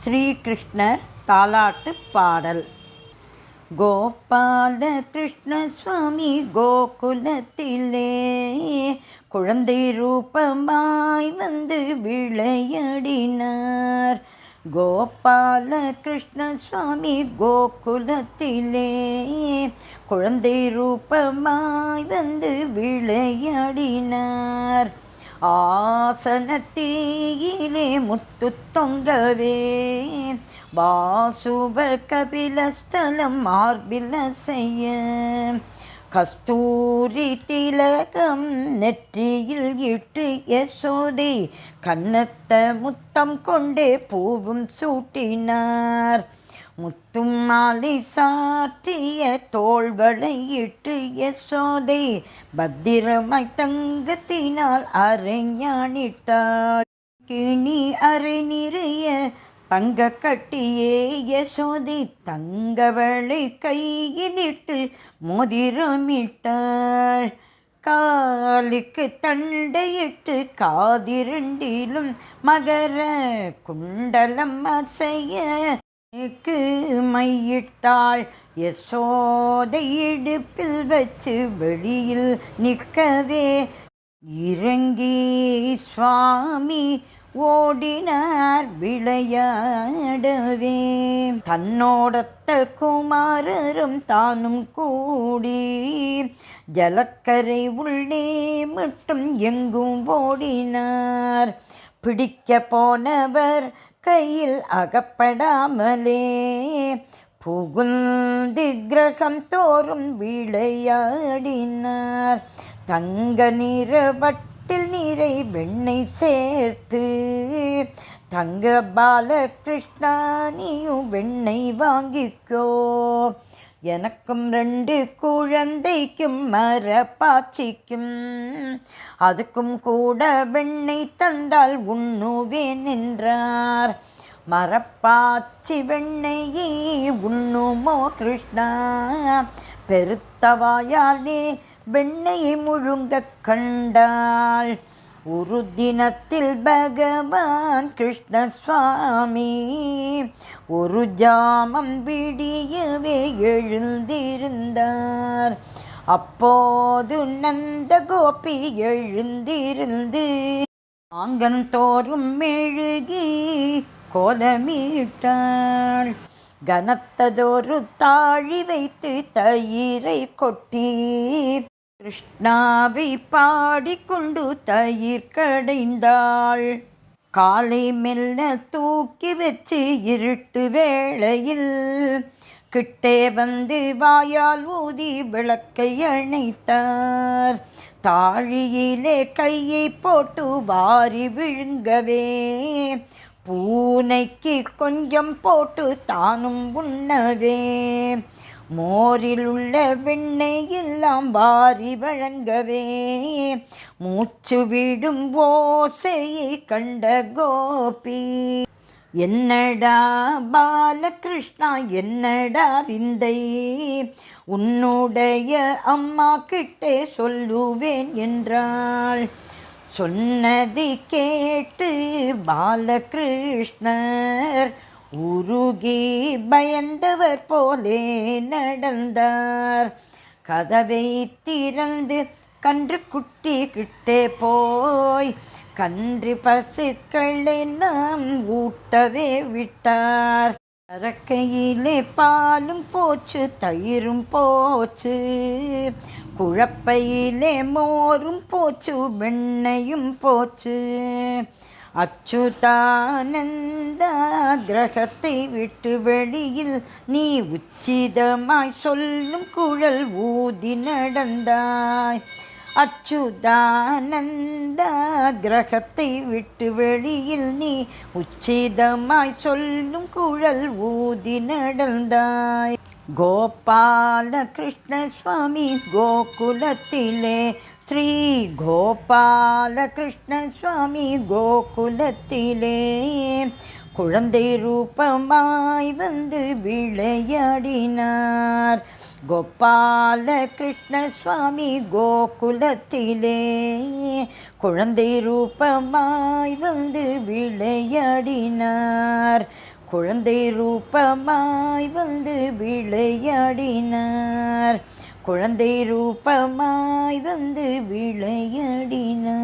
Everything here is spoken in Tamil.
ஸ்ரீகிருஷ்ணர் தாலாட்டு பாடல். கோபால கிருஷ்ண சுவாமி கோகுலத்திலே குழந்தை ரூபமாய் வந்து விளையாடினார். கோபால கிருஷ்ண சுவாமி கோகுலத்திலே குழந்தை ரூபமாய் வந்து விளையாடினார். ஆசனத்தீயிலே முத்து தொங்கவே வாசுப கபிலஸ்தலம் மார்பில் செய்ய கஸ்தூரி திலகம் நெற்றியில் இட்டு யசோதை கன்னத்த முத்தம் கொண்டே பூவும் சூட்டினார். முத்தும் மாலை சாற்றிய தோள்வளையிட்டு யசோதை பத்திரமாய் தங்கத்தினால் அரைஞானிட்டாள். கிணி அரை நிறைய தங்க கட்டியே யசோதை தங்கவளை கையிலிட்டு மோதிரமிட்டாள். காலுக்கு தண்டையிட்டு காதிரண்டிலும் மகர குண்டலம் அசைய மையிட்டாள். யசோதை இடுப்பில் வச்சு வெளியில் நிற்கவே இறங்கி சுவாமி ஓடினார் விளையாடவே. தன்னோடத்த குமாரரும் தானும் கூடி ஜலக்கரை உள்ளே மட்டும் எங்கும் ஓடினார். பிடிக்க போனவர் கையில் அகப்படாமலே புகுந்து கிரகம் தோறும் விளையாடினார். தங்க நிற வட்டில் நீரை வெண்ணெய் சேர்த்து தங்க பாலகிருஷ்ணா நீயும் வெண்ணெய் வாங்கிக்கோ, எனக்கும் 2 குழந்தைக்கும் மரப்பாச்சிக்கும் அதுக்கும் கூட வெண்ணெய் தந்தால் உண்ணுவேன் என்றார். மரப்பாச்சி வெண்ணெயை உண்ணுமோ கிருஷ்ணா, பெருத்தவாயாலே வெண்ணெயை முழுங்க கண்டாள். ஒரு தினத்தில் பகவான் கிருஷ்ண சுவாமி ஒரு ஜாமம் விடியவே எழுந்திருந்தார். அப்போது நந்த கோபி எழுந்திருந்து ஆங்கன் தோறும் மெழுகி கோலமிட்டாள். கனத்ததொரு தாழி வைத்து தயிரை கொட்டி கிருஷ்ணாவை பாடிக்கொண்டு தயிர் கடைந்தாள். காலை மெல்ல தூக்கி வச்சு இருட்டு வேளையில் கிட்டே வந்து வாயால் ஊதி விளக்கை அணைத்தார். தாழியிலே கையை போட்டு வாரி விழுங்கவே பூனைக்கு கொஞ்சம் போட்டு தானும் உண்ணவே மோரில் உள்ள வெண்ணெய் எல்லாம் வாரி வழங்கவே மூச்சு விடும் ஓசையை கண்ட கோபி, என்னடா பாலகிருஷ்ணா என்னடா விந்தை, உன்னுடைய அம்மா கிட்டே சொல்லுவேன் என்றாள். சொன்னதை கேட்டு பாலகிருஷ்ணர் உருகி பயந்தவர் போலே நடந்தார். கதவை திறந்து கன்று குட்டி கிட்டே போய் கன்று பசுக்கள் எல்லாம் ஊட்டவே விட்டார். அரக்கையிலே பாலும் போச்சு தயிரும் போச்சு, குழப்பையிலே மோரும் போச்சு வெண்ணையும் போச்சு. அச்சுதானந்தா கிரகத்தை விட்டு வெளியில் நீ உச்சிதமாய் சொல்லும் குழல் ஊதி நடந்தாய். அச்சுதானந்தா கிரகத்தை விட்டு வெளியில் நீ உச்சிதமாய் சொல்லும் குழல் ஊதி நடந்தாய். கோபால கிருஷ்ண சுவாமி கோகுலத்திலே ஸ்ரீ கோபால கிருஷ்ண சுவாமி கோகுலத்திலே குழந்தை ரூபமாய் வந்து விளையாடினார். கோபால கிருஷ்ண சுவாமி கோகுலத்திலே குழந்தை ரூபமாய் வந்து விளையாடினார். குழந்தை ரூபமாய் வந்து விளையாடினார். குழந்தை ரூபமாய் வந்து விளையாடினார்.